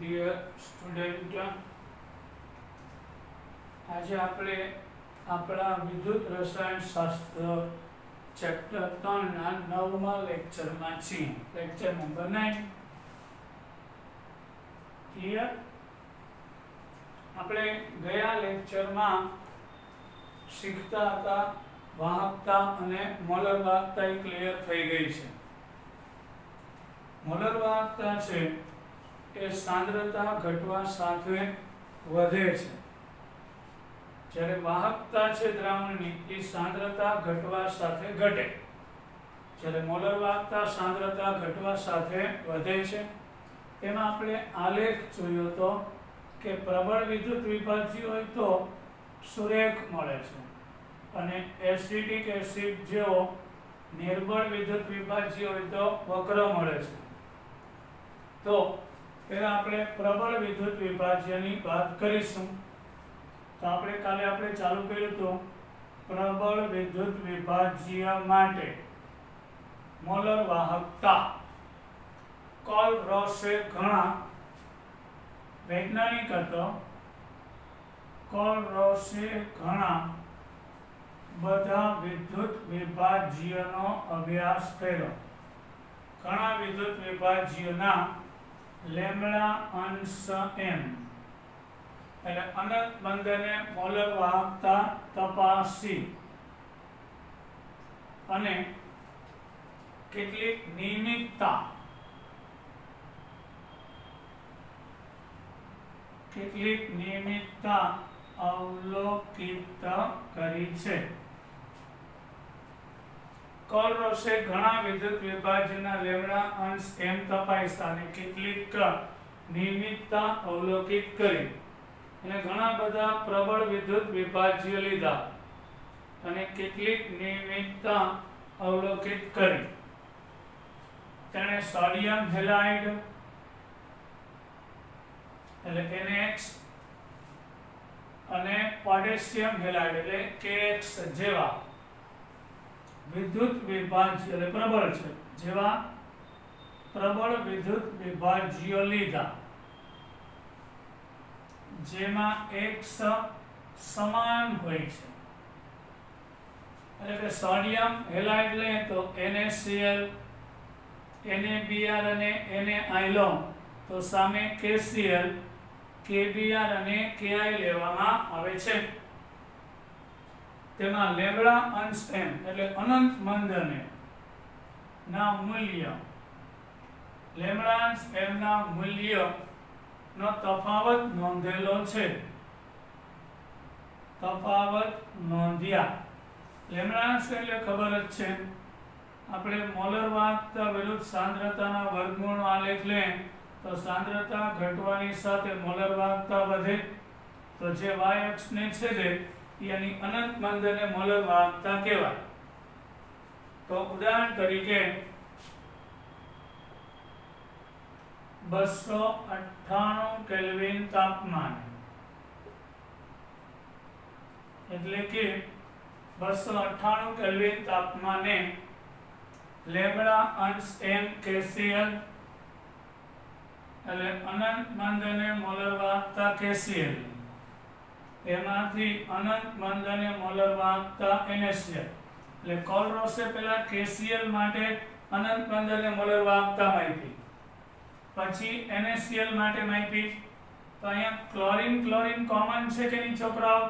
Dear student, આજે આપણે આપણા વિદ્યુત રસાયણ શાસ્ત્ર ચેપ્ટર 3 ના 9મા લેક્ચરમાં છીએ. Lecture number 9. ક્લિયર? આપણે ગયા લેક્ચરમાં શીખતા હતા વાહકતા અને મોલર વાહકતા એ ક્લિયર થઈ ગઈ છે. મોલર વાહકતા છે એ સાંદ્રતા ઘટવા સાથે વધે છે, જ્યારે વાહકતા છે દ્રાવણની એ સાંદ્રતા ઘટવા સાથે ઘટે. જ્યારે મોલર વાહકતા સાંદ્રતા ઘટવા સાથે વધે છે. એમાં આપણે આલેખ જોયો તો કે પ્રબળ વિદ્યુત વિભાજ્ય હોય તો સુરેખ મળે છે અને એસિડિક એસિડ જેવો નિર્બળ વિદ્યુત વિભાજ્ય હોય તો વક્ર મળે છે. તો પહેલા આપણે પ્રબળ વિદ્યુત વિભાજ્યની વાત કરીશું. તો આપણે કાલે ચાલુ કર્યું તો પ્રબળ વિદ્યુત વિભાજ્ય માટે મોલર વાહકતા કોલરોસે ઘણા વૈજ્ઞાનિક હતો. કોલરોસે ઘણા બધા વિદ્યુત વિભાજ્યનો અભ્યાસ કર્યો. ઘણા વિદ્યુત વિભાજ્યના લેમ્ડા અંશ m એટલે અનંત બંધને મોલર વાહકતા તપાસી અને કેટલીક નિયમિતતા અવલોકિત કરી છે. કોલરોસે ઘણા વિદ્યુત વિભાજ્યના લેમ્ડા અંશ m તપાસ્યા અને કેટલીક નિયમિતતા અવલોકિત કરી અને ઘણા બધા પ્રબળ વિદ્યુત વિભાજ્ય લીધા અને કેટલીક નિયમિતતા અવલોકિત કરી. તેણે સોડિયમ હેલાઇડ એટલે NaH અને પોટેશિયમ હેલાઇડ એટલે KX જેવા વિદ્યુત વિભાજ્ય એટલે પ્રબળ છે જેવા પ્રબળ વિદ્યુત વિભાજ્યો લીધા, જેમાં X સમાન હોય છે. એટલે કે સોડિયમ હેલાઇડ લે તો NaCl, NaBr અને NaI લો તો સામે KCl, KBr અને KI લેવામાં આવે છે. તેમાં લેમ્ડા અંશ m એટલે અનંત મંદને ના મૂલ્ય લેમ્ડા અંશ m ના મૂલ્ય નો તફાવત નોંધેલો છે. તફાવત નોંધ્યા. લેમ્ડા અંશ એટલે ખબર જ છે, આપણે મોલર વાહકતા વિરુદ્ધ સાંદ્રતાના વર્ગમૂળનો આલેખ લે તો સાંદ્રતા ઘટવાની સાથે મોલર વાહકતા વધે. તો જે y અક્ષને છેદે એની અનંત મંદને મોલર વાહકતા કહેવાય. તો ઉદાહરણ તરીકે 298 કેલ્વિન તાપમાન એટલે કે 298 કેલ્વિન તાપમાને લેમ્ડા અંશ m KCl એટલે અનંત મંદને મોલર વાહકતા KCl, એમાંથી અનંત મંદને મોલર વાહકતા NaCl. એટલે કોલરોસે પહેલા KCl માટે અનંત મંદને મોલર વાહકતા માપી, પછી NaCl માટે માપી. તો અહીંયા ક્લોરીન કોમન છે કે નહીં છોકરાઓ?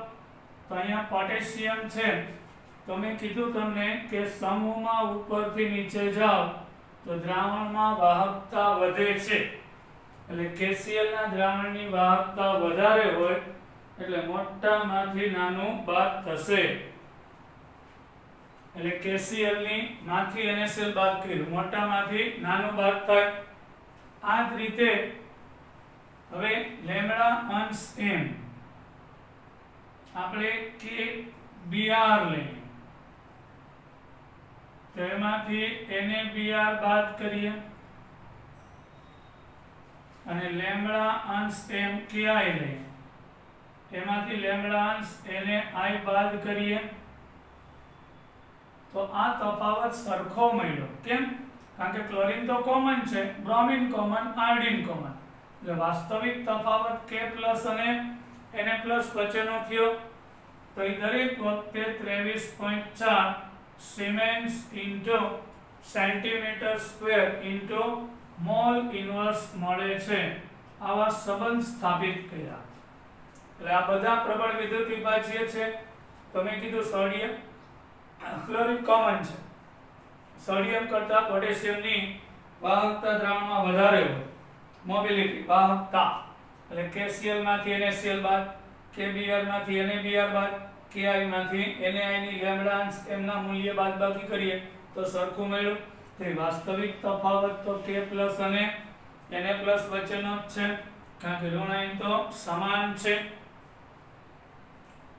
તો અહીંયા પોટેશિયમ છે. તો મેં કીધું તમને કે સમૂહમાં ઉપરથી નીચે જાઓ તો દ્રાવણમાં વાહકતા વધે છે. એટલે KCl ના દ્રાવણની વાહકતા વધારે હોય એટલે મોટામાંથી નાનું બાદ થશે. એટલે KCl ની માંથી NaCl બાદ કર્યું, મોટામાંથી નાનું બાદ થાય. આ જ રીતે હવે લેમ્ડા અંશ m આપણે KBr લઈએ તો એમાંથી NaBr બાદ કરીએ અને લેમ્ડા અંશ m KI લઈએ, એમાંથી લેમ્ડા અંશ NaI બાદ કરીએ તો આ તફાવત સરખો મળ્યો. કેમ? કારણ કે ક્લોરીન તો કોમન છે, બ્રોમિન કોમન, આયોડિન કોમન. એટલે વાસ્તવિક તફાવત K પ્લસ અને Na પ્લસ વચ્ચેનો થયો તો એ દરેક વખતે 23.4 siemens into centimetre square into mall inverse મળે છે આવા સંબંધ સ્થાપિત કર્યા એટલે આ બધા પ્રબળ વિદ્યુત વિભાજ્ય છે તમે કીધું સોડિયમ ક્લોરીન કોમન છે સોડિયમ કરતા પોટેશિયમની વાહકતા દ્રાવણમાં વધારે હોય મોબિલિટી વાહકતા એટલે KCl માંથી NaCl બાદ KBr માંથી NaBr બાદ Ki માંથી NaI ની લેમ્બડા અંશ એમના મૂલ્ય બાદબાકી કરીએ તો સરખું મળ્યું તે વાસ્તવિક તફાવત તો K પ્લસ અને Na પ્લસ વચ્ચેનો જ છે કારણ કે ઋણાયન તો સમાન છે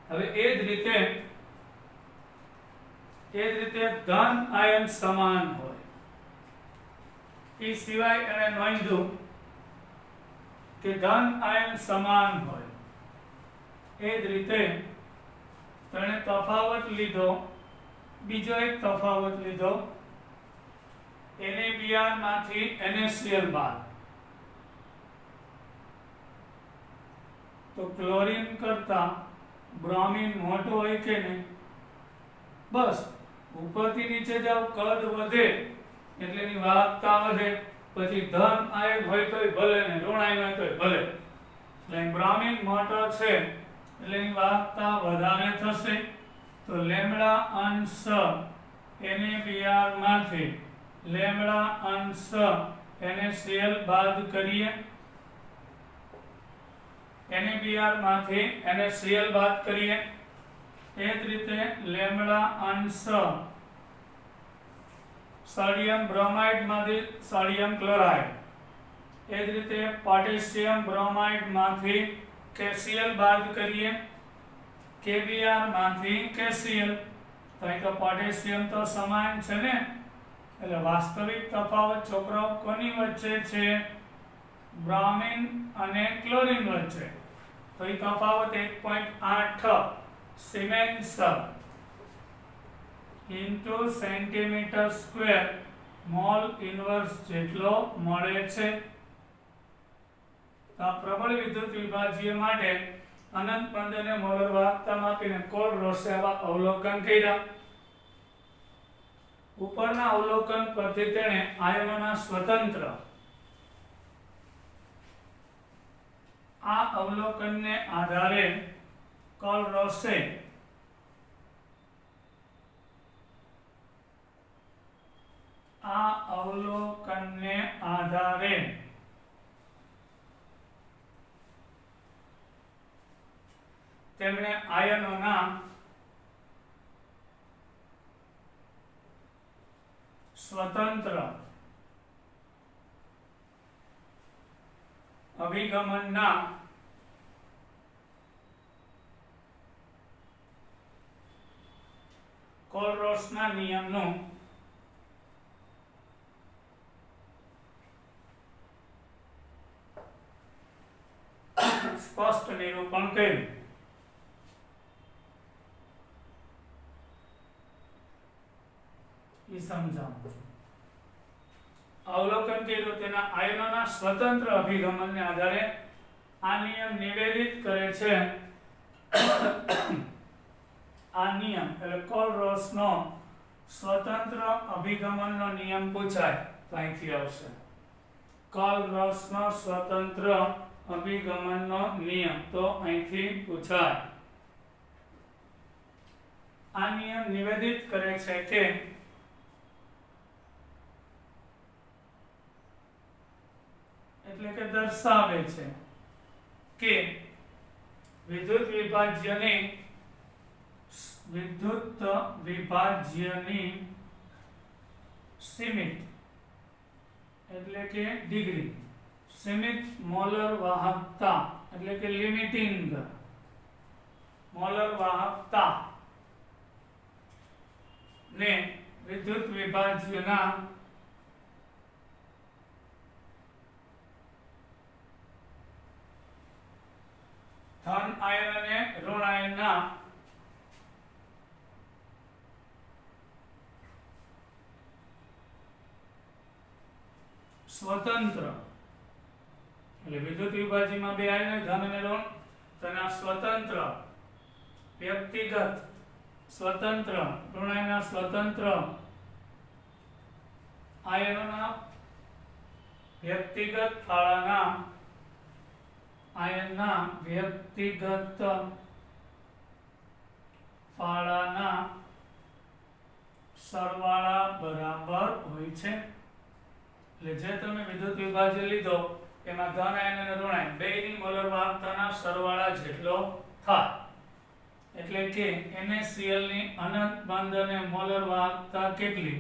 હવે એ જ રીતે ધન આયન સમાન હોય એ સિવાય એને નોંધ્યું કે ધન આયન સમાન હોય એ જ રીતે તેણે તફાવત લીધો બીજો એક તફાવત લીધો NaBr માંથી NaCl બાદ તો ક્લોરીન કરતા બ્રોમિન મોટો હોય કે નહીં બસ ઉપરથી નીચે જાવ કદ વધે એટલે એની વાહકતા વધે પછી ધન આયન હોય તોય ભલે ને ઋણાયન હોય તોય ભલે એટલે બ્રોમિન મોટો છે એટલે એની વાહકતા વધારે થશે તો લેમ્બડા અંશ NaBr માંથી લેમ્બડા અંશ NaCl બાદ કરીએ NaBr માંથી NaCl બાદ કરીએ એ જ રીતે લેમ્બડા અંશ સોડિયમ બ્રોમાઇડ માંથી સોડિયમ ક્લોરાઇડ એ જ રીતે પોટેશિયમ બ્રોમાઇડ માંથી KCl બાદ કરીએ KBr માંથી KCl તો અહીં તો પોટેશિયમ તો સમાન છે ને એટલે વાસ્તવિક તફાવત છોકરાઓ કોની વચ્ચે છે બ્રોમિન અને ક્લોરીન વચ્ચે તો એ તફાવત 1.8 siemens into centimetre square mall inverse જેટલો મળે છે આ પ્રબળ વિદ્યુત વિભાજ્ય માટે અનંત બંધને મોલર વાહકતા માપીને કોલ-રોસે આવા અવલોકન કર્યા ઉપરના અવલોકન પરથી તેણે આયનોના સ્વતંત્ર આ અવલોકનને આધારે કોલ-રોસે આ અવલોકનને આધારે તેમણે આયનોના સ્વતંત્ર અભિગમનના કોલ-રોસના નિયમનું સ્પષ્ટ નિરૂપણ કર્યું એ સમજાવું અવલોકન કર્યું તેના આયનોના સ્વતંત્ર અભિગમનને આધારે આ નિયમ નિવેદિત કરે છે આ નિયમ એટલે કોલ-રોસનો સ્વતંત્ર અભિગમનનો નિયમ પૂછાય તો અહીંથી આવશે કોલ-રોસનો સ્વતંત્ર અભિગમનનો નિયમ તો અહીંથી પૂછાય આ નિયમ નિવેદિત કરે છે કે એટલે કે દર્શાવે છે કે વિદ્યુત વિભાજ્યની સીમિત એટલે કે ડિગ્રી સીમિત મોલર વાહકતા એટલે કે લિમિટિંગ મોલર વાહકતા ને વિદ્યુત વિભાજ્યના ધન આયન અને ઋણ આયનના સ્વતંત્ર એટલે વિદ્યુત વિભાજ્યમાં બે આયન હોય, ધન અને ઋણ. તો એના સ્વતંત્ર વ્યક્તિગત સ્વતંત્ર ઋણાયનના સ્વતંત્ર આયનોના વ્યક્તિગત ફાળાના આયનના વ્યક્તિગત ફાળાના સરવાળા બરાબર હોય છે. એટલે જે તમે વિદ્યુત વિભાજ્ય લીધો એમાં ધન આયન અને ઋણ આયન બેયની મોલર વાહકતાના સરવાળા જેટલો થાય. એટલે કે NaCl ની અનંત બંધ અને મોલર વાહકતા કેટલી?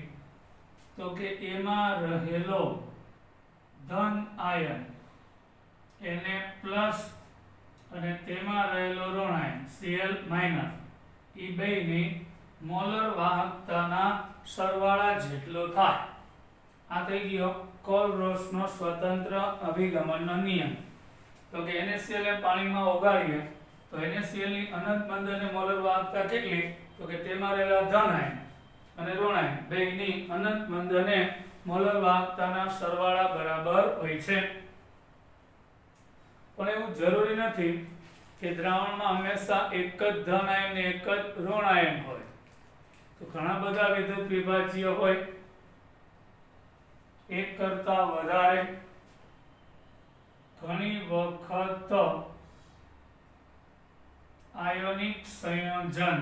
તો કે એમાં રહેલો ધન આયન Na પ્લસ અને તેમાં રહેલો ઋણ આયન Cl માઇનસ એ બેયની મોલર વાહકતાના સરવાળા જેટલો થાય. આ થઈ ગયો કોલરોસનો સ્વતંત્ર અભિગમનનો નિયમ. તો કે NaCl એ પાણીમાં ઓગાળીએ તો NaCl ની અનંત બંધ અને મોલર વાહકતા કેટલી? તો કે તેમાં રહેલા ધન આયન અને ઋણ આયન બેયની અનંત બંધ અને મોલર વાહકતાના સરવાળા બરાબર હોય છે. પણ એવું જરૂરી નથી કે દ્રાવણમાં હંમેશા એક જ ધન આયન ને એક જ ઋણ આયન હોય. તો ઘણા બધા વિદ્યુત વિભાજ્ય હોય, એક કરતા વધારે, ઘણી વખત આયોનિક સંયોજન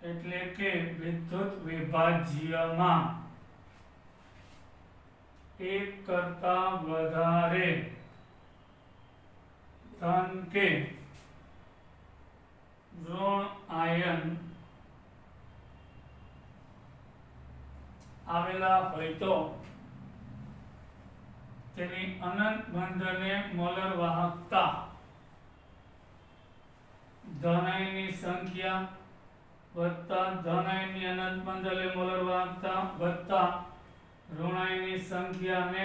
એટલે કે વિદ્યુત વિભાજ્યમાં એક કરતા વધારે ધન કે ઋણ આયન આવેલા હોય તો તેની અનંત બંધ અને મોલર વાહકતા ધન આયનની સંખ્યા વત્તા ધન આયનની અનંત બંધ અને મોલર વાહકતા વત્તા ઋણ આયનની સંખ્યા અને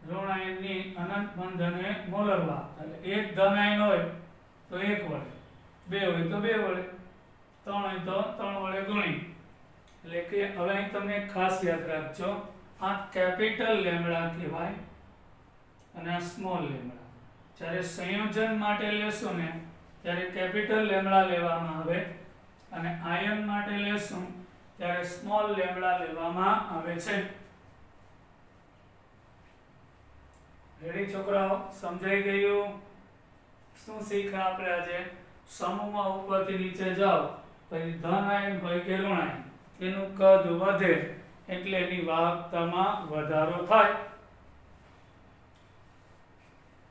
ઋણ આયનની અનંત બંધ અને મોલર વાહકતા. એટલે એક ધન આયન હોય તો 1 વડે, 2 હોય તો 2 વડે, 3 હોય તો 3 વડે ગુણી. એટલે કે હવે અહીં તમને ખાસ યાદ રાખજો, આ કેપિટલ લેમ્ડા કહેવાય અને આ સ્મોલ લેમ્ડા. જ્યારે સંયોજન માટે લેશું ને ત્યારે કેપિટલ લેમ્ડા લેવામાં આવે અને આયન માટે લેશું ત્યારે સ્મોલ લેમ્ડા લેવામાં આવે છે. રેડી છોકરાઓ? સમજાઈ ગયું? શું શીખ્યા આપણે આજે? સમૂહમાં ઉપરથી નીચે જાઓ પછી ધન આયન હોય કે ઋણ આયન એનું કદ વધે એટલે એની વાહકતામાં વધારો થાય.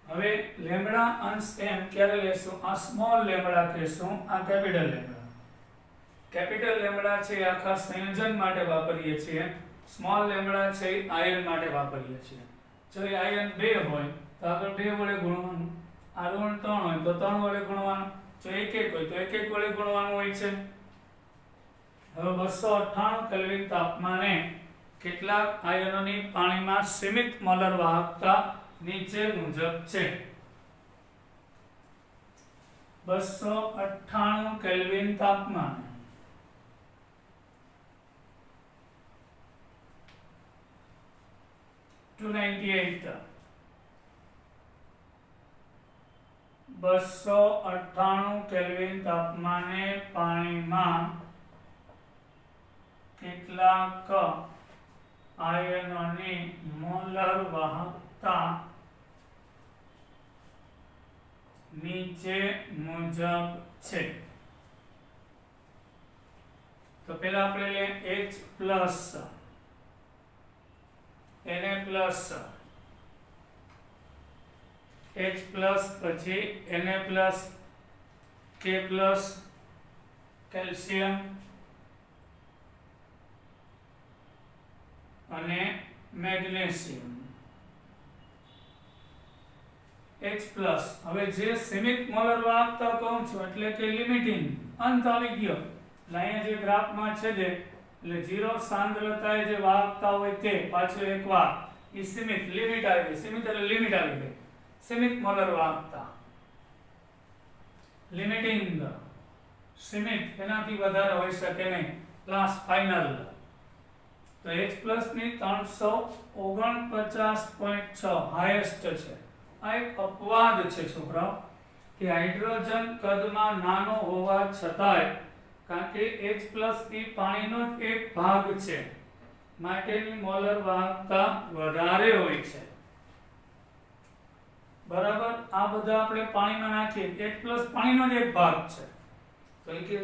હવે લેમ્ડા અંશ m ક્યારે લેશું? આ સ્મોલ લેમ્ડા કહેશું, આ કેપિટલ લેમ્ડા. કેપિટલ લેમ્ડા છે એ આખા સંયોજન માટે વાપરીએ છીએ, સ્મોલ લેમ્ડા છે એ આયન માટે વાપરીએ છીએ. જો એ આયન 2 હોય તો આગળ 2 વડે ગુણવાનું, આ ઋણ 3 હોય તો 3 વડે ગુણવાનું, જો 1 હોય તો 1 વડે ગુણવાનું હોય છે. હવે 298 કેલ્વિન તાપમાને કેટલાક આયનોની પાણીમાં સીમિત મોલર વાહકતા નીચે મુજબ છે. 298 કેલ્વિન તાપમાને 298 298 કેલ્વિન તાપમાને પાણીમાં કેટલાક આયનોની મોલર વાહકતા નીચે મુજબ છે. તો પહેલા આપણે લઈએ H plus Na plus H plus પછી Na plus K plus calcium અને મેગ્નેશિયમ. H પ્લસ હવે જે સીમિત મોલર વાહકતા કહું છું એટલે કે લિમિટિંગ અંત આવી ગયો. એટલે અહીંયા જે ગ્રાફમાં છે જે એટલે 0 સાંદ્રતાએ જે વાહકતા હોય તે પાછો એક વાર એ સીમિત લિમિટ આવી ગઈ. સીમિત એટલે લિમિટ આવી ગઈ. સીમિત મોલર વાહકતા લિમિટિંગ સીમિત, એનાથી વધારે હોઈ શકે નહીં. લાસ્ટ ફાઇનલ તો H પ્લસ ની 349.6 હાઈએસ્ટ છે. આ એક અપવાદ છે છોકરાઓ કે હાઇડ્રોજન કદમાં નાનો હોવા છતાંય, કારણ કે H પ્લસ એ પાણીનો જ એક ભાગ છે, માટેની મોલર વાહકતા વધારે હોય છે. બરાબર, આ બધા આપણે પાણીમાં નાખીએ, H પ્લસ પાણીનો જ એક ભાગ છે. તો એ કે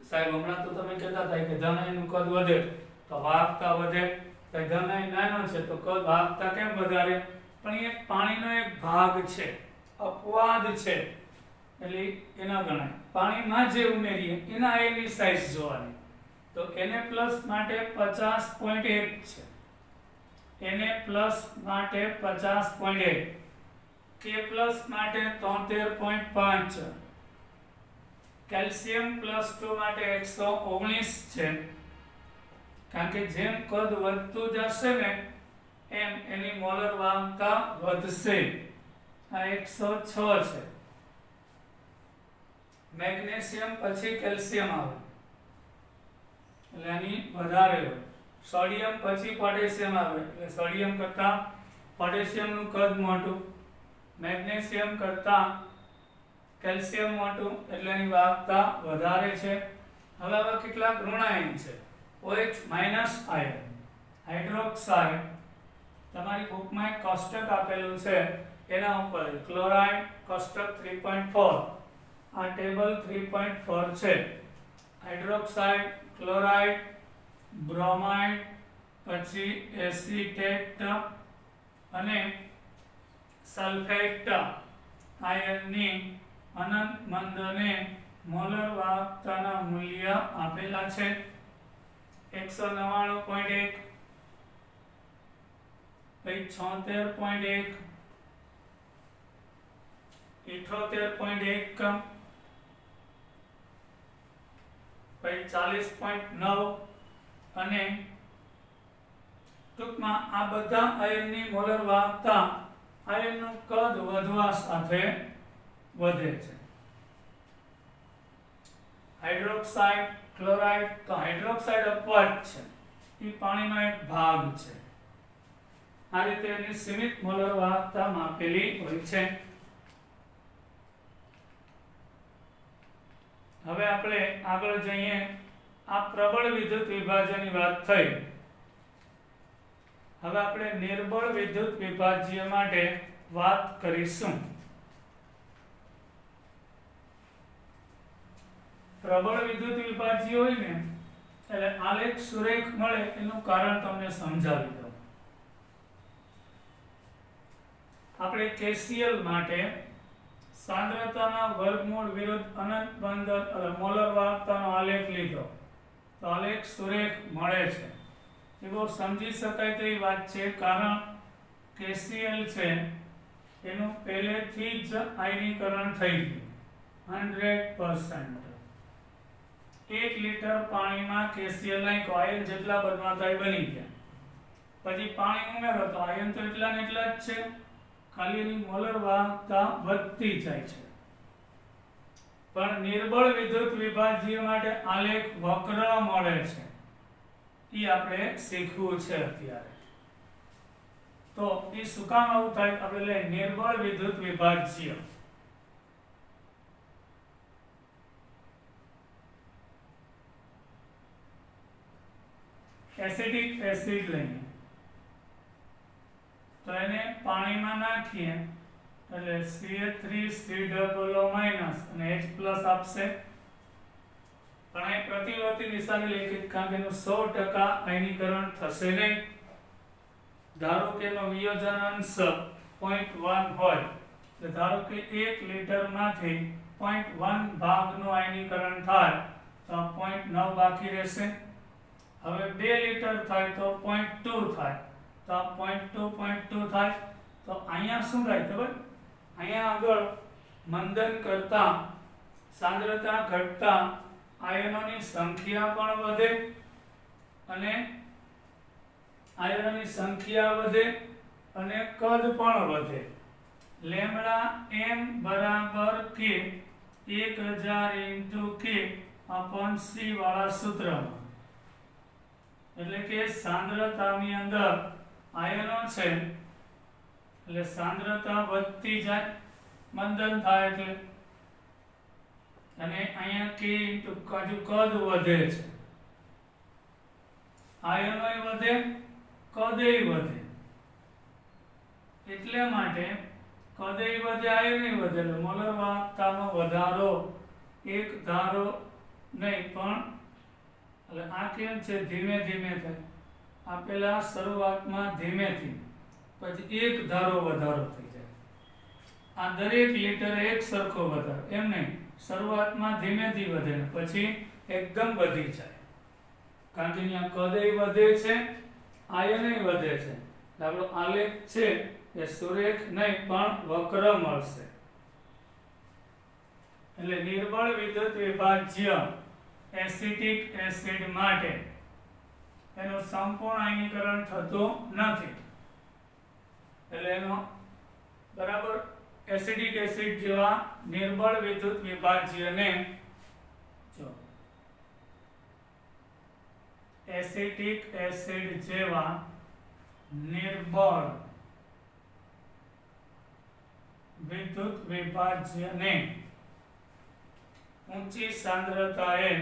સાહેબ હમણાં તો તમે કહેતા હતા કે ધન અયનનું કદ વધે તો વાહકતા વધે, તો ધન અયન નાનો છે તો કદ વાહકતા કેમ વધારે? પણ એ પાણીનો એક ભાગ છે, અપવાદ છે, એટલે એના ગણાય. પાણીમાં જે ઉમેરીએ એના અયનની સાઈઝ જોવાની. તો Na પ્લસ માટે 50.1 છે, Na પ્લસ માટે 50.1, K પ્લસ માટે 73.5, કેલ્શિયમ પ્લસ 2 માટે 119 છે. કારણ કે જેમ કદ વધતું જશે ને એમ એની મોલર વાહકતા વધશે. આ 106 છે. મેગ્નેશિયમ પછી કેલ્શિયમ આવે એટલે એની વધારે હોય. સોડિયમ પછી પોટેશિયમ આવે એટલે સોડિયમ કરતાં પોટેશિયમનું કદ મોટું, મેગ્નેશિયમ કરતાં કેલ્શિયમ મોટું એટલે એની વાહકતા વધારે છે. હવે આવા કેટલાક ઋણાયન છે. OH માઇનસ આયન, હાઇડ્રોક્સાઇડ, તમારી બુકમાં એક કોષ્ટક આપેલું છે એના ઉપર ક્લોરાઇડ કોષ્ટક 3.4, આ ટેબલ 3.4 છે. હાઇડ્રોક્સાઇડ, ક્લોરાઇડ, બ્રોમાઇડ, પછી એસિટેટ અને સલ્ફેટ આયનની અનંત મંદને મોલર વાહકતાના મૂલ્ય આપેલા છે. 199.1, પછી 76.1, 78.1, પછી 40.9 અને ટૂંકમાં આ બધા આયનની મોલર વાહકતા આયનનું કદ વધવા સાથે વધે છે. હાઇડ્રોક્સાઇડ, ક્લોરાઇડ, તો હાઇડ્રોક્સાઇડ અપવાદ છે, એ પાણીનો એક ભાગ છે. આ રીતે એની સીમિત મોલર વાહકતા માપેલી હોય છે. હવે આપણે આગળ જઈએ. આ પ્રબળ વિદ્યુત વિભાજનની વાત થઈ. હવે આપણે નિર્બળ વિદ્યુત વિભાજ્ય માટે વાત કરીશું. પ્રબળ વિદ્યુત વિભાજ્ય હોય ને એટલે આલેખ સુરેખ મળે એનું કારણ તમને સમજાવી દઉં. આપણે KCl માટે સાંદ્રતાના વર્ગમૂળ વિરુદ્ધ અનંત બંધન મોલર વાહકતાનો આલેખ લીધો તો આલેખ સુરેખ મળે છે. એ બહુ સમજી શકાય તેવી વાત છે, કારણ KCl છે એનું પહેલેથી જ આયનીકરણ થઈ ગયું 100%. 1 લિટર પાણીમાં KCl નાખ્યો, આયન જેટલા બનવાતા એ બની ગયા. પછી પાણી ઉમેરો તો આયન તો એટલા ને એટલા જ છે, ખાલી એની મોલર વાહકતા વધતી જાય છે. પણ નિર્બળ વિદ્યુત વિભાજ્ય માટે આલેખ વક્ર મળે છે, એ આપણે શીખવું છે અત્યારે. તો એ શું કામ આવું થાય? આપણે લે નિર્બળ વિદ્યુત વિભાજ્ય. એસિડિક એસિડ લઈએ તો એને પાણીમાં નાખીએ એટલે CH3COO- અને H+ આપશે. પણ એ પ્રતિવર્તી દિશાની લેખિત, કારણ કે એનું 100% આયનીકરણ થશે નહીં. ધારો કે એનો વિયોજન અંશ 0.1 હોય, તો ધારો કે 1 લિટરમાંથી 0.1 ભાગનું આયનીકરણ થાય તો 0.9 બાકી રહેશે. હવે 2 લિટર થાય તો 0.2 થાય, તો 0.2 થાય. તો અહીંયા શું થાય ખબર? અહીંયા આગળ મંદન કરતા સાંદ્રતા ઘટતા આયનોની સંખ્યા પણ વધે અને આયનોની સંખ્યા વધે અને કદ પણ વધે. લેમ્ડા m બરાબર k 1000 × k/c વાળા સૂત્રમાં એટલે કે સાંદ્રતાની અંદર આયનો છે એટલે સાંદ્રતા વધતી જાય, મંદન થાય એટલે, અને અહીંયા કે કાજુ કદ વધે છે, આયનોય વધે, કદેય વધે, એટલે માટે કદેય વધે, આયનોય વધે, એટલે મોલર વાહકતાનો વધારો એક ધારો નહીં પણ, એટલે આ કેમ છે ધીમે ધીમે થાય, આ પેલા શરૂઆતમાં ધીમેથી પછી એક ધારો વધારો થઈ જાય, આ દરેક લીટરે એક સરખો વધારો એમ નહીં, શરૂઆતમાં ધીમેથી વધે પછી એકદમ વધી જાય, કારણ કે અહીંયા કદેય વધે છે, આયનય વધે છે, આપણો આલેખ છે એ સુરેખ નહીં પણ વક્ર મળશે. એટલે નિર્બળ વિદ્યુત વિભાજ્ય એસિટિક એસિડ માટે એનું સંપૂર્ણ આયનીકરણ થતું નથી, એટલે એનો બરાબર એસિડિક એસિડ જેવા નિર્બળ વિદ્યુત વિભાજ્યને જો એસિટિક એસિડ જેવા નિર્બળ વિદ્યુત વિભાજ્યને ઊંચી સાંદ્રતાએ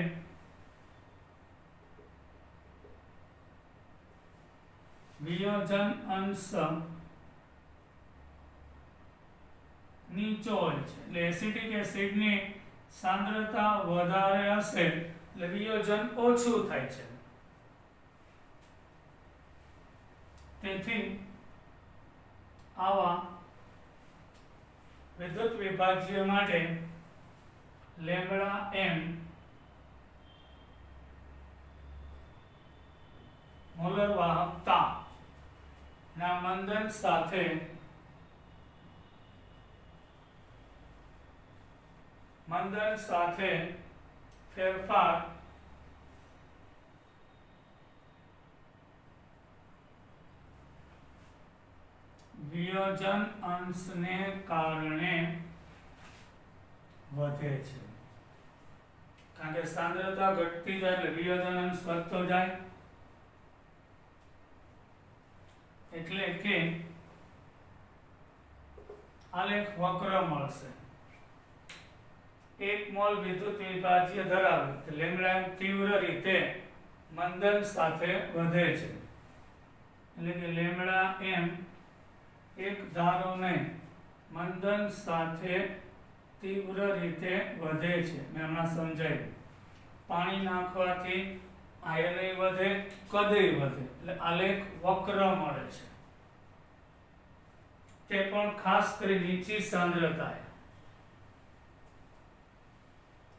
વિયોજન અંશ નીચો હોય છે, એટલે એસિટિક એસિડની સાંદ્રતા વધારે હશે એટલે વિયોજન ઓછું થાય છે, તેથી આવા વિદ્યુત વિભાજ્ય માટે લેમ્બડા એમ મોલર વાહકતા ના મંદન સાથે ફેરફાર વિયોજન અંશને કારણે વધે છે, કારણ કે સાંદ્રતા ઘટતી જાય એટલે વિયોજન અંશ વધતો જાય, એટલે કે આલેખ વક્ર મળશે. 1 મોલ વિદ્યુત વિભાજ્ય ધરાવે તો લેમ્બડા તીવ્ર રીતે મંદન સાથે વધે છે, એટલે કે લેમ્બડા એમ એક ધારો નહીં મંદન સાથે તીવ્ર રીતે વધે છે. મેં હમણાં સમજાવ્યું, પાણી નાખવાથી આયનય વધે, કદેય વધે, એટલે આલેખ વક્ર મળે છે, તે પણ ખાસ કરી નીચી સાંદ્રતાએ,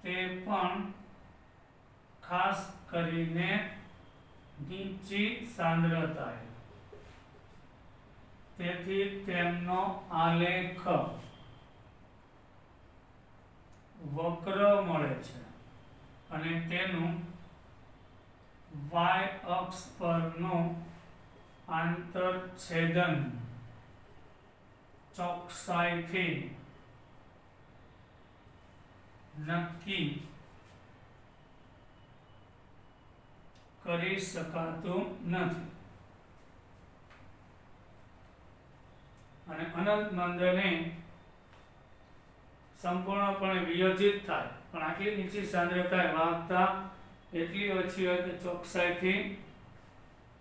તે પણ ખાસ કરીને નીચી સાંદ્રતાએ, તેથી તેમનો આલેખ વક્ર મળે છે અને તેનું y અક્ષ પરનું આંતરછેદન ચોકસાઈથી નક્કી કરી શકાતું નથી અને અનંત મંદને સંપૂર્ણપણે વિયોજિત થાય, પણ આટલી નીચી સાંદ્રતાએ વાહકતા એટલી ઓછી હોય કે ચોકસાઈથી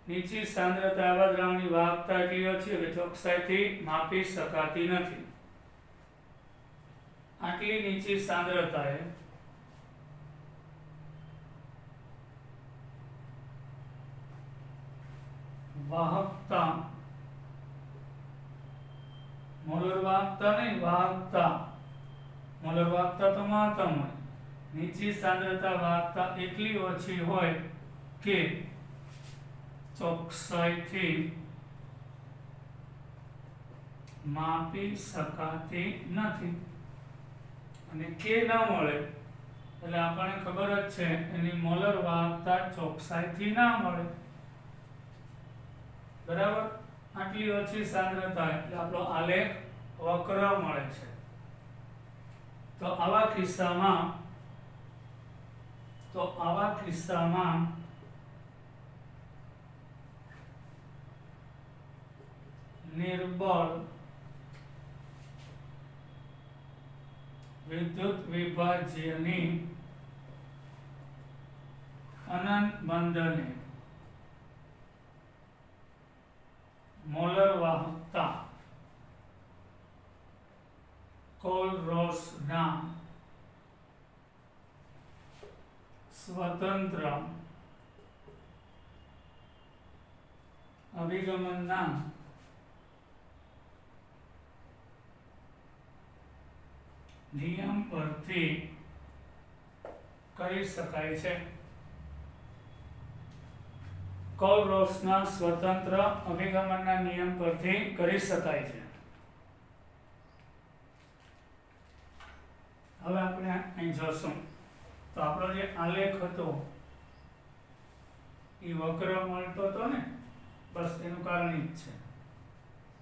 નીચી સાંદ્રતા આવા દ્રાવણની વાહકતા એટલી ઓછી હોય કે ચોકસાઈથી માપી શકાતી નથી. આટલી નીચી સાંદ્રતાએ વાહકતા, મોલર વાહકતા નહીં, વાહકતા, મોલર વાહકતા તો મહત્તમ હોય, નીચી સાંદ્રતા વાહકતા એટલી ઓછી હોય કે ચોકસાઈથી માપી શકાતી નથી, અને કે ના મળે એટલે આપણને ખબર જ છે એની મોલર વાહકતા ચોકસાઈથી ના મળે, બરાબર. આટલી ઓછી સાંદ્રતા એટલે આપણો આલેખ વક્ર મળે છે. તો આવા કિસ્સામાં નિર્બળ વિદ્યુત વિભાજ્યની અનંત બંધને મોલર વાહકતા કોલરોસના સ્વતંત્ર અભિગમનના નિયમ પરથી કરી શકાય છે. કોલરોસના સ્વતંત્ર અભિગમનના નિયમ પરથી કરી શકાય છે. હવે આપણે અહીં જોશું તો આપણો જે આલેખ હતો એ વક્ર મળતો હતો ને, બસ એનું કારણ જ છે.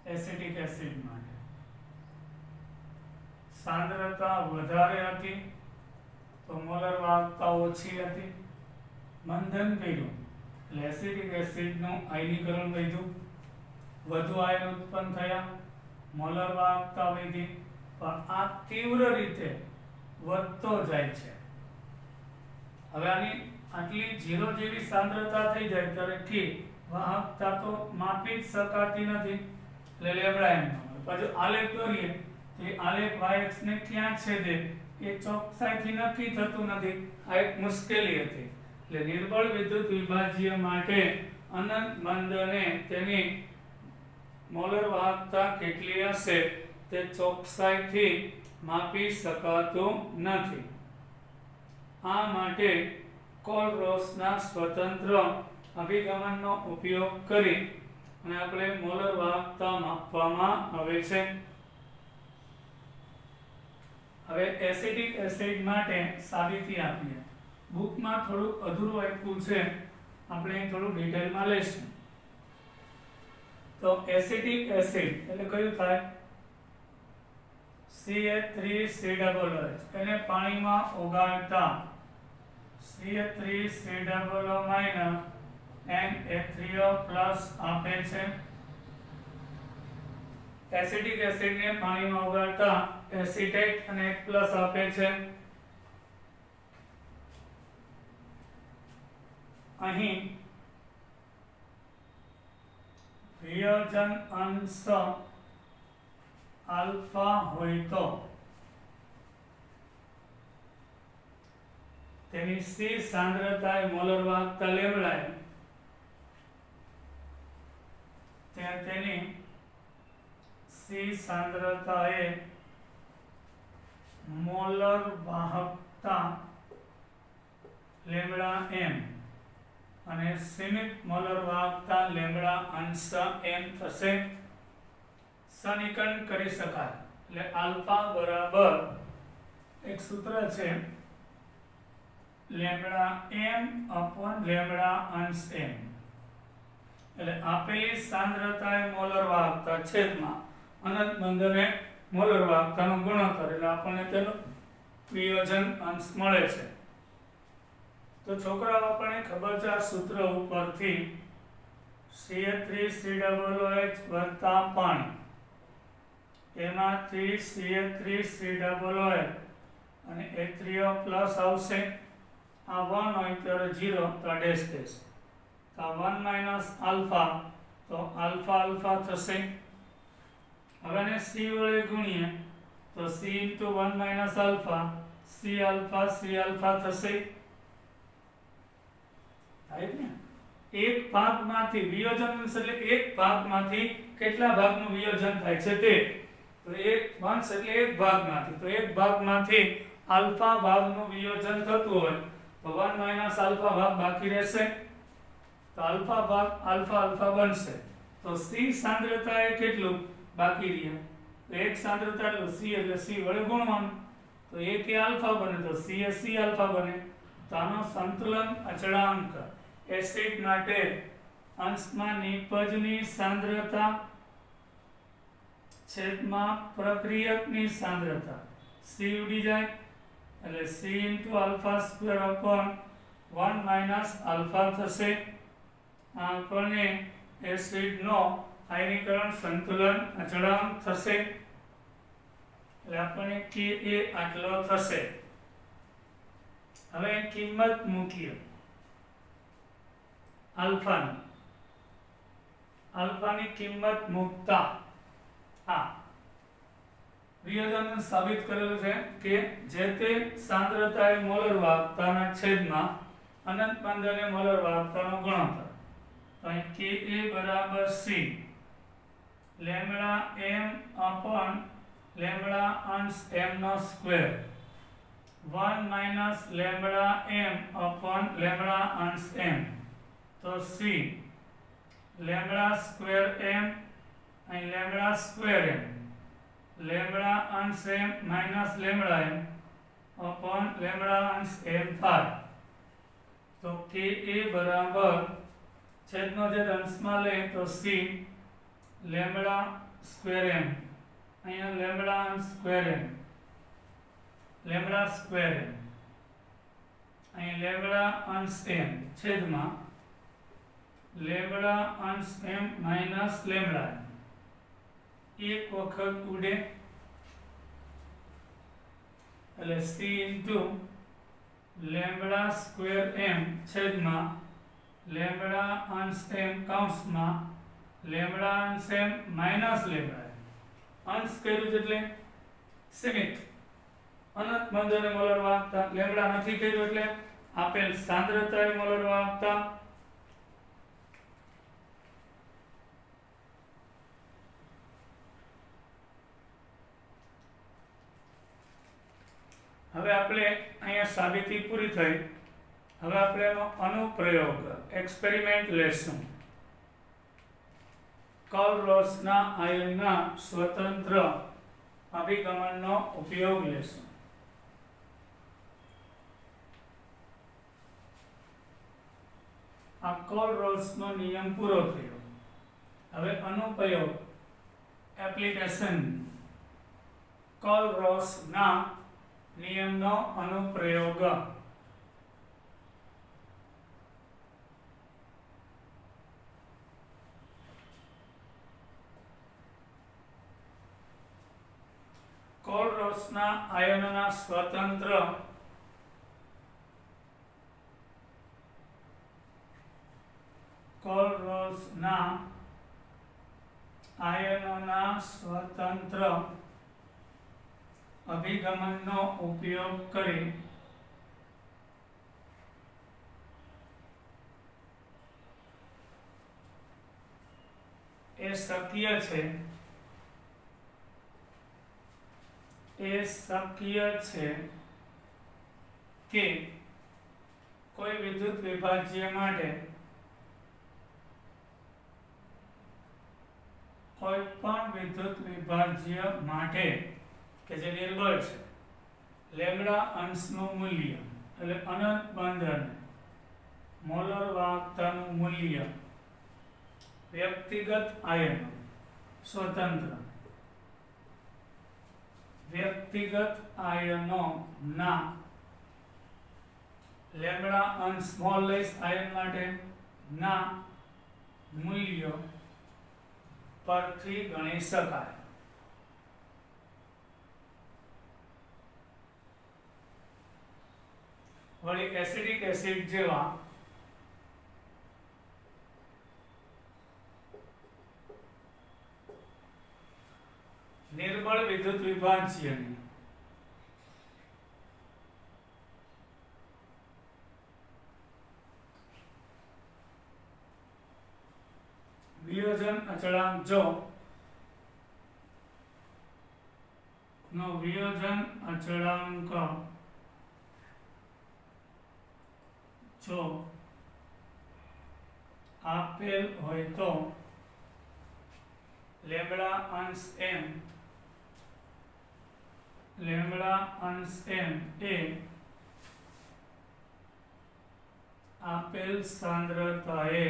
એસિટિક એસિડ માટે સાંદ્રતા વધારે હતી તો મોલર વાહકતા ઓછી હતી. મંથન કર્યું એટલે એસિટિક એસિડનું આયનીકરણ વધ્યું, વધુ આયન ઉત્પન્ન થયા, મોલર વાહકતા વધી. પણ આ તીવ્ર રીતે વધતો જાય છે. હવે આની આટલી 0 જેવી સાંદ્રતા થઈ જાય ત્યારે કે વાહકતા તો માપી જ શકાતી નથી, એટલે લેમ્ડા એમ. પછી આલેખ દોરીએ તો એ આલેખ વાયક્ષ ને ક્યાં છેદે એ ચોકસાઈથી નક્કી થતું નથી. આ એક મુશ્કેલી હતી. એટલે નિર્બળ વિદ્યુત વિભાજ્ય માટે અનંત બંધને તેની મોલર વાહકતા કેટલી હશે તે ચોકસાઈથી માપી શકાતું નથી. આ માટે કોલરોસના સ્વતંત્ર અભિગમનનો ઉપયોગ કરી અને આપણે મોલર વાહકતા માપવામાં આવે છે. હવે એસિટિક એસિડ માટે સાબિતી આપીએ. બુકમાં થોડું અધૂરું આપ્યું છે, આપણે થોડું ડિટેલમાં લઈશું. તો એસિટિક એસિડ એટલે કયું થાય? CH3COOH. એને પાણીમાં ઓગાળતા CH3COO Na3O+ આપે છે. એસિટિક એસિડને પાણીમાં ઓગાળતા એસિટેટ અને 1+ આપે છે. અહીં વિયોજન અંશ આલ્ફા હોય તો તેની C સાંદ્રતા એ મોલર વાહકતા લેમ્ડા એ ત્યાં તેની C સાંદ્રતા એ મોલર વાહકતા લેમ્ડા m અને સીમિત મોલર વાહકતા લેમ્ડા અંશ m થશે. સમીકરણ કરી શકાય. એટલે આલ્ફા બરાબર એક સૂત્ર છે લેમ્ડા m અપોન લેમ્ડા અંશ m. એટલે આપેલી સાંદ્રતા એ મોલર વાહકતા છેદમાં અનંત બંધને મોલર વાહકતાનો ગુણોત્તર, એટલે આપણને તેનો વિયોજન અંશ મળે છે. તો છોકરાઓ આપણને ખબર છે આ સૂત્ર ઉપરથી CH3COOH વત્તા પાણી એમાંથી CH3COOH અને H3O+ આવશે. આ 1 હોય ત્યારે 0 તો આ ડેશ ડેશ, તો આ 1 - આલ્ફા તો આલ્ફા આલ્ફા થશે. હવે એને C વડે ગુણીએ તો C * 1 - આલ્ફા C આલ્ફા થશે. થાય ને? એક ભાગમાંથી વિયોજન અંશ એટલે એક ભાગમાંથી કેટલા ભાગનું વિયોજન થાય છે તે. તો એક અંશ એટલે એક ભાગમાંથી, તો એક ભાગમાંથી આલ્ફા ભાગનું વિયોજન થતું હોય તો 1 - આલ્ફા ભાગ બાકી રહેશે. તો આલ્ફા ભાગ આલ્ફા બનશે. તો C સાંદ્રતા એ કેટલું બાકી રહે? તો એક સાંદ્રતા એટલે C એટલે C વડે ગુણવાનું, તો એક એ આલ્ફા બને તો C એ C આલ્ફા બને. તો આનો સંતુલન અચળાંક એસિડ માટે અંશમાં નિપજની સાંદ્રતા છેદમાં પ્રક્રિયકની સાંદ્રતા C ઉડી જાય એટલે C * α² / 1 - આલ્ફા થશે. આ આપણને એસિડનો આયનીકરણ સંતુલન અચળાંક થશે એટલે આપણને કે એ આટલો થશે. હવે કિંમત મૂકીએ આલ્ફાની કિંમત મૂકતા આ વિયોજન સાબિત કરેલું છે કે જે તે સાંદ્રતાએ મોલર વાહકતાના છેદમાં અનંત બંધને મોલર વાહકતાનો ગુણોત્તર. તો અહીં Ka બરાબર C lambda m upon lambda અંશ m નો square 1 minus lambda m upon lambda અંશ m. તો C લેમ્બડા સ્ક્વેર m અહીં લેમ્બડા સ્ક્વેર m લેમ્બડા અંશ m minus lambda m upon lambda અંશ m થાય. તો Ka બરાબર છેદનો છેદ અંશમાં લે તો C લેમ્બડા સ્ક્વેર m અહીંયા લેમ્બડા અંશ square m lambda square m અહીં લેમ્બડા અંશ m છેદમાં લેમ્બડા અંશ m માઈનસ લેમ્બડા m. એક વખત ઉડે એટલે C into lambda square m છેદમાં લેમ્બડા અંશ m કૌંસમાં લેમ્બડા અંશ m માઈનસ લેમ્બડા m. અંશ કર્યું છે એટલે સીમિત અનંત બંધને મોલર વાહકતા. લેમ્બડા નથી કર્યું એટલે આપેલ સાંદ્રતાએ મોલર વાહકતા હવે આપણે અહીંયા સાબિતી પૂરી થઈ. હવે આપણે એનો અનુપ્રયોગ એક્સપેરિમેન્ટ લેશું. કર્લ-રોલ્સના આયનના સ્વતંત્ર અભિગમનનો ઉપયોગ લેશું. આ કર્લ-રોલ્સનો નિયમ પૂરો થયો. હવે અનુપ્રયોગ એપ્લિકેશન કર્લ-રોલ્સના નિયમનો અનુપ્રયોગ. કર્લ-રોલ્સના આયનના સ્વતંત્ર કર્લ-રોલ્સના આયનોના સ્વતંત્ર અભિગમનનો ઉપયોગ કરી એ શક્ય છે કે કોઈ વિદ્યુત વિભાજ્ય માટે કોઈ પણ વિદ્યુત વિભાજ્ય માટે કે જે નિર્બળ છે લેમ્બડા અંશનું મૂલ્ય એટલે અનંત બંધન મોલર વાહકતાનું મૂલ્ય વ્યક્તિગત આયનો સ્વતંત્ર વ્યક્તિગત આયનોના લેમ્બડા અંશ સ્મોલ લેસ આયન માટે ના મૂલ્યો પરથી ગણી શકાય. વળી એસિડિક એસિડ જેવા નિર્બળ વિદ્યુત વિભાજ્યની વિયોજન અચળાંક જો નો વિયોજન અચળાંક જો આપેલ હોય તો લેમ્બડા અંશ m એ આપેલ સાંદ્રતાએ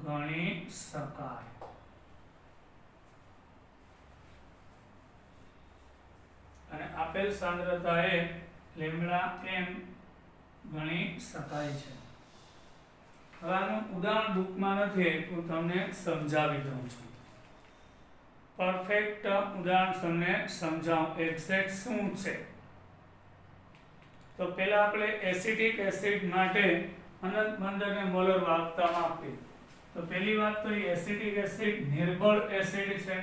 ગણી શકાય. અને આપેલ સાંદ્રતાએ લેમ્બડા m ગણી શકાય છે. હવે આનું ઉદાહરણ બુકમાં નથી, હું તમને સમજાવી દઉં છું. પરફેક્ટ ઉદાહરણ તમને સમજાવું એક્ઝેક્ટ શું છે. તો પહેલા આપણે એસિડિક એસિડ માટે અનંત મંદને મોલર વાહકતા માપી. તો પહેલી વાત તો એસિડિક એસિડ નિર્બળ એસિડ છે.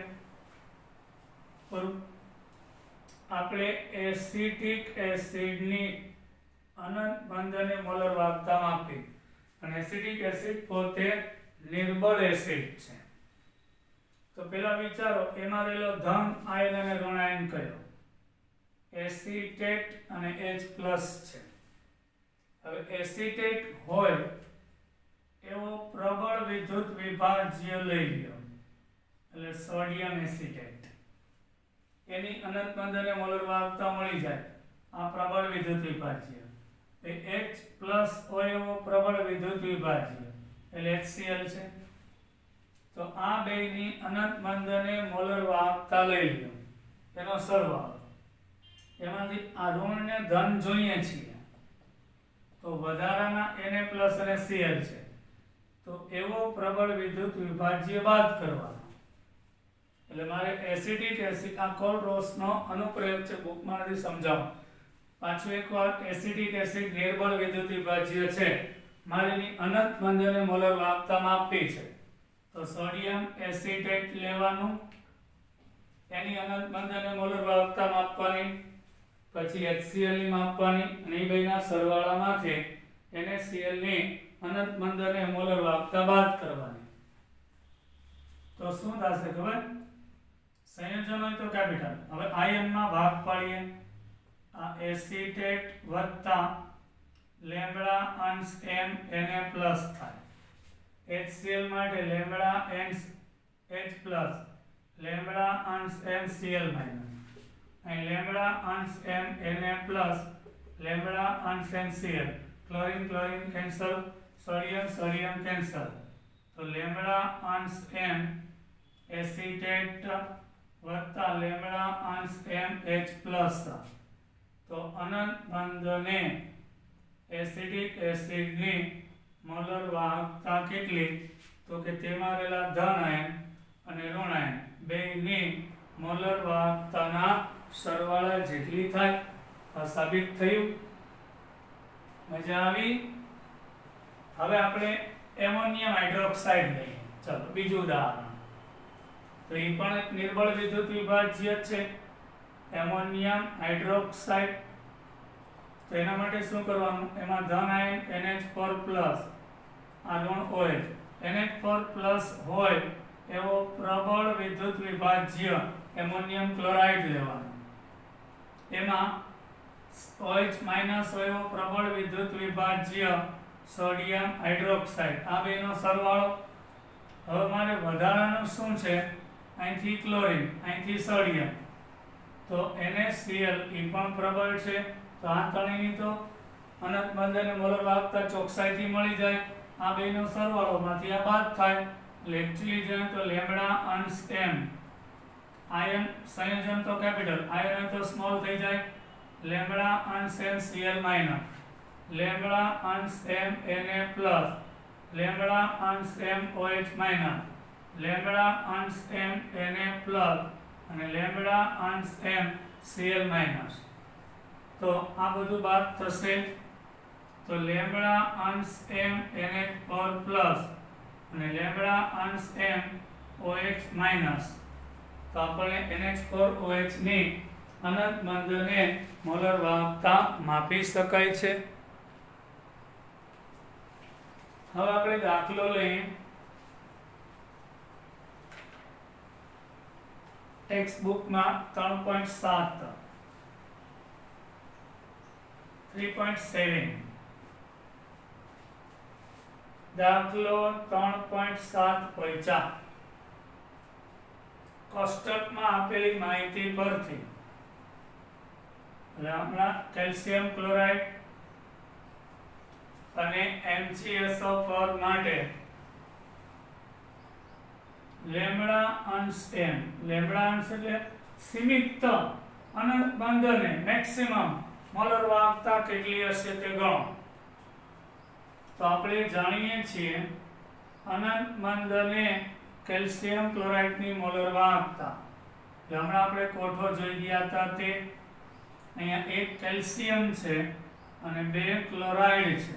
આપણે એસિડિક એસિડની અનંત મંદને મોલર વાહકતા માપી અને એસિડિક એસિડ પોતે નિર્બળ એસિડ છે. તો પેલા વિચારો એમાં રહેલો ધન આયન અને ઋણ આયન કયો? એસિટેટ અને H+ છે. હવે એસિટેટ હોય એવો પ્રબળ વિદ્યુત વિભાજ્ય લઈ લ્યો એટલે સોડિયમ એસિટેટ. એની અનંત મંદને મોલર વાહકતા મળી જાય. આ પ્રબળ વિદ્યુત વિભાજ્ય. H+ હોય એવો પ્રબળ વિદ્યુત વિભાજ્ય એટલે HCl છે. તો આ બેની અનંત મંદને મોલર વાહકતા લઈ લ્યો, એનો સરવાળો. એમાંથી આ ઋણ ને ધન જોઈએ છીએ તો વધારાના Na+ અને Cl છે. તો એવો પ્રબળ વિદ્યુત વિભાજ્ય બાદ કરવાનો. એટલે મારે એસિડિક એસિડ આ કોલરોસનો અનુપ્રયોગ છે, બુકમાં નથી સમજાવું. પાછું એકવાર એસિડિક એસિડ નિર્બળ વિદ્યુત વિભાજ્ય છે, મારે એની અનંત મંદને મોલર વાહકતા માપવી છે. તો સોડિયમ એસિટેટ લેવાનું, એની અનંત મંદને મોલર વાહકતા માપવાની, પછી HCl ની માપવાની અને એ બેના સરવાળામાંથી NaCl ની અનંત મંદને મોલર વાહકતા બાદ કરવાની. તો શું થશે ખબર? સંયોજન હોય તો કેપિટલ. હવે આયનમાં ભાગ પાડીએ. આ એસિટેટ વત્તા લેમ્બડા અંશ m Na+ થાય. HCl માટે લેમ્બડા અંશ H+ લેમ્બડા અંશ m Cl માઈનસ અહીં લેમ્બડા અંશ m Na+ લેમ્બડા અંશ m Cl. Chlorine chlorine cancel, sodium sodium cancel. તો લેમ્બડા અંશ m એસિટેટ વત્તા લેમ્બડા અંશ m H+. તો અનંત મંદને એસિડિક એસિડની મોલર વાહકતા કેટલી? તો કે તેમાં રહેલા ધન આયન અને ઋણ આયન બેની મોલર વાહકતાના સરવાળા જેટલી થાય. આ સાબિત થયું. મજા આવી? હવે આપણે એમોનિયમ હાઇડ્રોક્સાઇડ લઈએ. ચલો બીજું ઉદાહરણ. તો એ પણ એક નિર્બળ વિદ્યુત વિભાજ્ય છે, એમોનિયમ હાઇડ્રોક્સાઇડ. તો એના માટે શું કરવાનું? એમાં ધન આયન NH4+, આ ઋણ OH. NH4+ હોય એવો પ્રબળ વિદ્યુત વિભાજ્ય એમોનિયમ ક્લોરાઇડ લેવાનો. એમાં OH- હોય એવો પ્રબળ વિદ્યુત વિભાજ્ય સોડિયમ હાઇડ્રોક્સાઇડ. આ બેનો સરવાળો. હવે મારે વધારાનું શું છે? અહીંથી ક્લોરીન, અહીંથી સોડિયમ. તો NaCl એ પણ પ્રબળ છે. તો આ ત્રણેયની તો અનંત મંદને મોલર વાહકતા ચોકસાઈથી મળી જાય. આ બેનો સરવાળો માંથી આ બાદ થાય એટલે એક્ચ્યુઅલી જોઈએ તો લેમ્બડા અંશ m આયન સંયોજન તો કેપિટલ, આયન તો સ્મોલ થઈ જાય. લેમ્બડા અંશ m Cl માઈનસ, લેમ્બડા અંશ m Na+, લેમ્બડા અંશ m OH માઈનસ, લેમ્બડા અંશ m Na+ અને લેમ્બડા અંશ m Cl માઈનસ. તો આ બધું બાદ થશે. તો લેમ્બડા અંશ m Na++ અને લેમ્બડા અંશ m OH માઈનસ. તો આપણે NH4OH ની અનંત મંદને મોલર વાહકતા માપી શકાય છે. હવે આપણે દાખલો લઈએ. ટેક્સ્ટ બુકમાં 3.7 3.7 દાખલો 3.7 કોષ્ટકમાં આપેલી માહિતી પરથી હમણાં કેલ્શિયમ ક્લોરાઇડ અને MgSO4 માટે લેમ્બડા અંશ m, લેમ્બડા અંશ એટલે સીમિત અનંત બંધને મેક્સિમમ મોલર વાહકતા કેટલી હશે તે ગણો. તો આપણે જાણીએ છીએ અનંત મંદને કેલ્શિયમ ક્લોરાઇડની મોલર વાહકતા. એટલે હમણાં આપણે કોઠો જોઈ ગયા હતા તે અહીંયા એક કેલ્શિયમ છે અને બે ક્લોરાઇડ છે.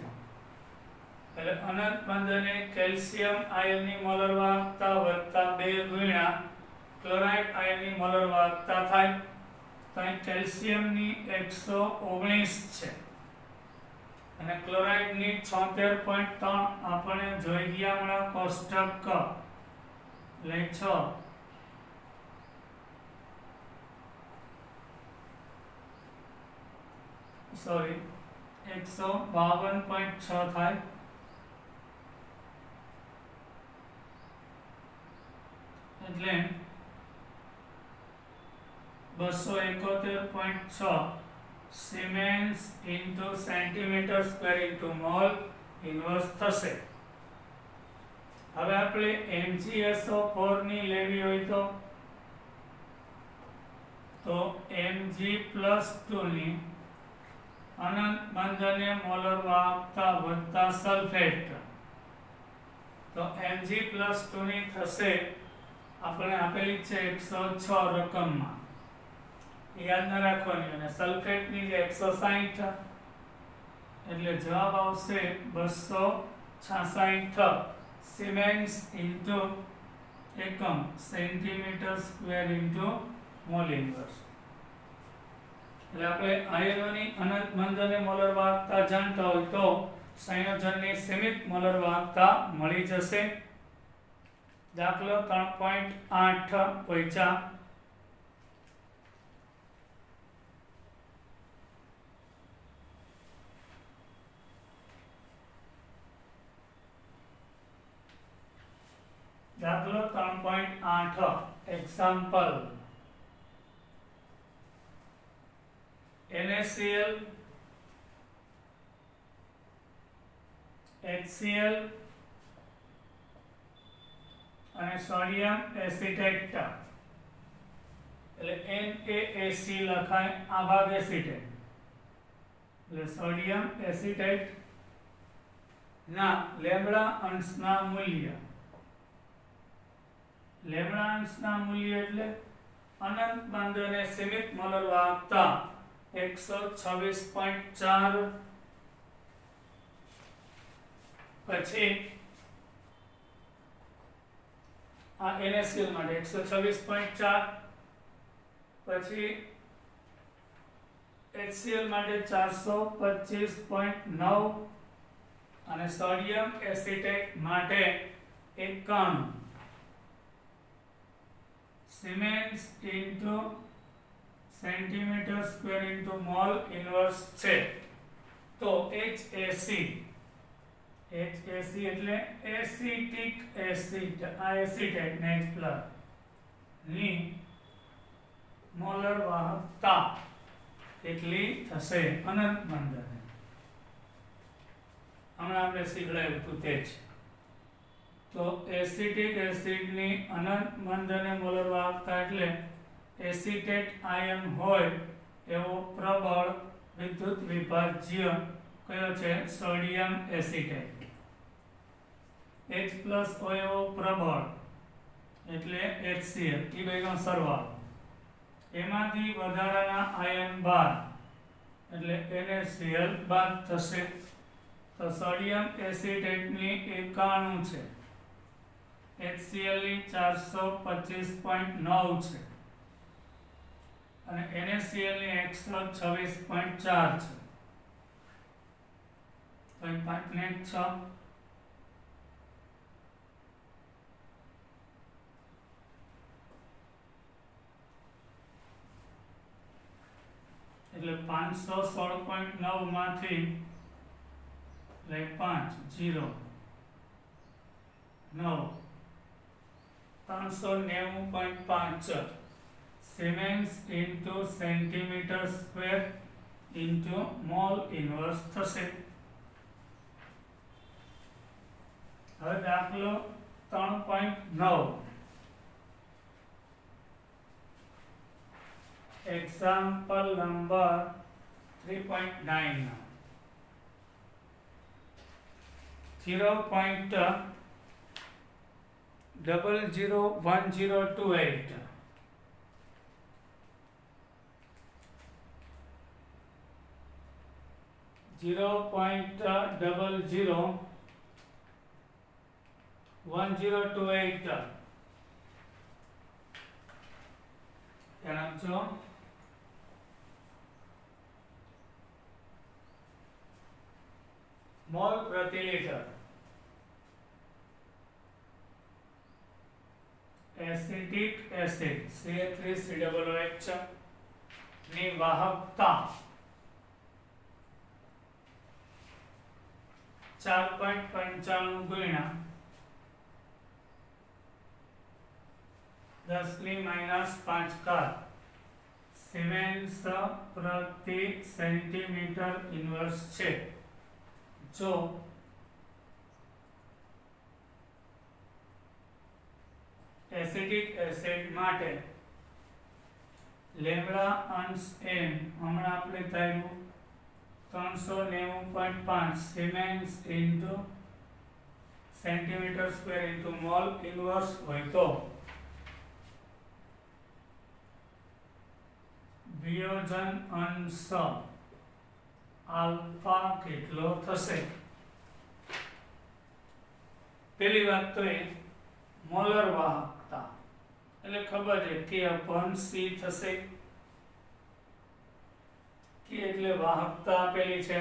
એટલે અનંત બંધને કેલ્શિયમ આયનની મોલર વાહકતા વત્તા 2 ગુણ્યા ક્લોરાઇડ આયનની મોલર વાહકતા થાય. તો અહીં કેલ્શિયમની 119 છે અને ક્લોરાઇડની 76.3 આપણે જોઈ ગયા હમણાં કોષ્ટક ક. એટલે 6 સોરી 152.6 થાય. એટલે 271.6 siemens into centimetre square into mall inverse થશે. હવે આપણે MgSO4 ની લેવી હોય તો Mg+2 ની અનંત બંધને મોલર વાહકતા વત્તા સલ્ફેટ. તો Mg+2 ની થશે આપણે આપેલી છે 106 રકમમાં, યાદ ન રાખવાની. અને સલ્ફેટની જે 160, એટલે જવાબ આવશે 266 સિમેન્સ ઇન્ટુ એકમ centimetre square into mall inverse. એટલે આપણે આયનોની અનંત બંધને મોલર વાહકતા જાણતા હોય તો સંયોજનની સીમિત મોલર વાહકતા મળી જશે. દાખલો 3.8 પોઈચા. દાખલો 3.8 એક્ઝામ્પલ. NaCl, HCl અને સોડિયમ એસિટેટ. એટલે NaAC લખાય, આ ભાગ એસિટેટ. એટલે સોડિયમ એસિટેટ ના લેમ્બડા અંશના મૂલ્ય. લેમ્બડા અંશના મૂલ્ય એટલે અનંત બંધને સીમિત મોલર વાહકતા 126.4 પછી આ NaCl માટે 126.4 પછી HCl માટે 425.9 અને સોડિયમ એસિટેટ માટે 91. Siemens into centimetre square into mall inverse છે. તો HAC એટલે એસિટિક એસિડ, આ એસિટેટ ને H+ ની મોલર વાહકતા કેટલી થશે અનંત બંધને. હમણાં આપણે શીખવાડ્યું હતું તે જ. તો એસિટિક એસિડની અનંત બંધને મોલર વાહકતા એટલે એસિટેટ આયન હોય એવો પ્રબળ વિદ્યુત વિભાજ્ય કયો છે? Sodium acetate. H+ હોય એવો પ્રબળ એટલે HCl, એ બેનો સરવાળો. એમાંથી વધારાના આયન બાદ એટલે NaCl બાદ થશે. તો સોડિયમ એસિટેટની 91 છે, HCl ની 425.9 છે અને NaCl ની 126.4 છે. તો 5 ને 6 એટલે 516.9 માંથી એટલે 5 0 9 390.5 siemens into centimetre square into mall inverse થશે. હવે દાખલો 3.9 એક્ઝામ્પલ નંબર 3.9 0.9 001028 0.001028 ધ્યાન આપજો. મોલ પ્રતિ લિટર એસિટિક એસિડ CH3COOH ની વાહકતા 4.95 ગુણ્યા 10⁻⁵ ઘાત સિમેન્સ પ્રતિ સેન્ટીમીટર ઇન્વર્સ છે. જો એસિડિક એસિડ માટે લેમ્બડા અંશ m હમણાં આપણે થયું 390.5 siemens into centimetre square into mall inverse હોય તો વિયોજન અંશ આલ્ફા કેટલો થશે? પહેલી વાત તો એ મોલર વાહકતા એટલે ખબર છે K/C થશે. K એટલે વાહકતા આપેલી છે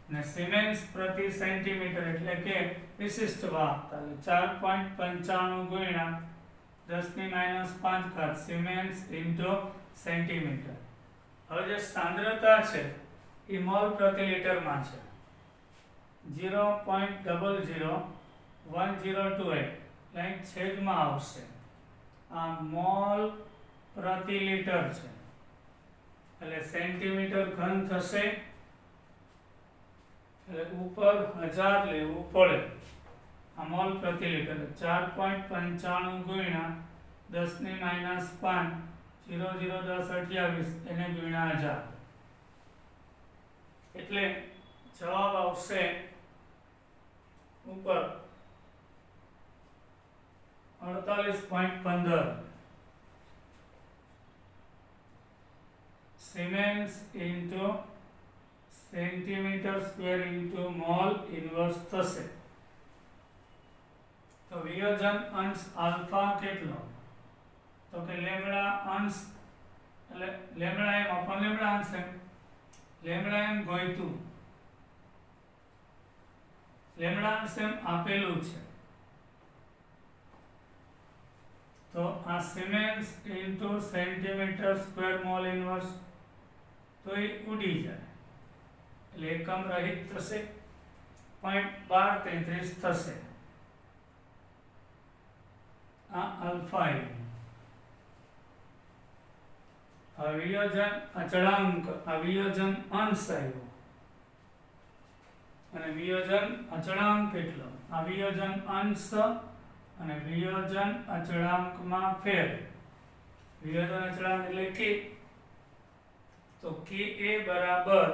અને સિમેન્સ પ્રતિ સેન્ટીમીટર એટલે કે વિશિષ્ટ વાહકતા એટલે 4.95 ગુણ્યા 10⁻⁵ ઘાત સિમેન્સ ઇન્ટુ સેન્ટીમીટર. હવે જે સાંદ્રતા છે એ મોલ પ્રતિ લિટરમાં છે 0.001028 લાઈન છેદમાં આવશે. આ મોલ પ્રતિ લિટર છે એટલે સેન્ટીમીટર ઘન થશે એટલે ઉપર 1000 લેવું પડે. આ મોલ પ્રતિ લિટર 4.95 ગુણ્યા 10⁻⁵ 001028 એને ગુણ્યા 1000 એટલે જવાબ આવશે ઉપર 48.15 siemens into centimetre square into mall inverse થશે. તો વિયોજન અંશ આલ્ફા કેટલો? તો કે લેમ્બડા અંશ એટલે લેમ્બડા m અપન લેમ્બડા અંશ m. લેમ્બડા m ગોઈતું લેમ્બડા અંશ m આપેલું છે તો આ siemens into centimetre square mall inverse તો એ ઉડી જાય એટલે એકમ રહિત થશે 0.1233 થશે. આ આલ્ફા એ વિયોજન અચળાંક આ વિયોજન અંશ આવ્યો અને વિયોજન અચળાંક કેટલો? આ વિયોજન અંશ અને વિયોજન અચળાંકમાં ફેર. વિયોજન અચળાંક એટલે કે તો Ka બરાબર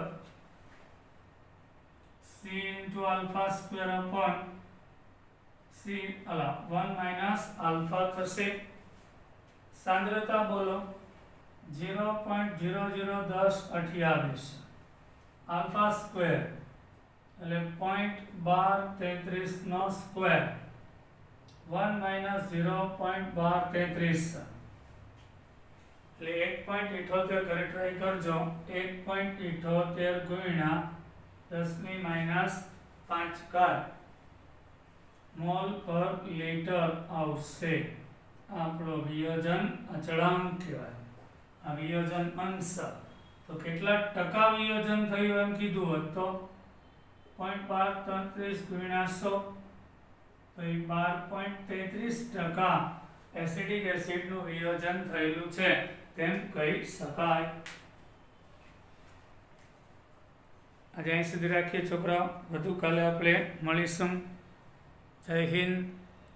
C into alpha square upon C 1 - alpha થશે. સાંદ્રતા બોલો 0.001028 આલ્ફા સ્ક્વેર એટલે 0.1233 નો સ્ક્વેર 1 - 0.1233 એટલે 1.78 કરે ટ્રાય કરજો. 1.78 ગુણ્યા 10⁻⁵ ઘાત મોલ પર લિટર આવશે. આપણો વિયોજન અચળાંક કહેવાય. આ વિયોજન અંશ તો કેટલા ટકા વિયોજન થયું એમ કીધું હોત તો 0.1233 ગુણ્યા 100 તો એ 12.33% એસિડિક એસિડનું વિયોજન થયેલું છે તેમ કહી શકાય. આજે અહીં સુધી રાખીએ છોકરાઓ. વધુ કાલે આપણે મળીશું. જય હિન્દ.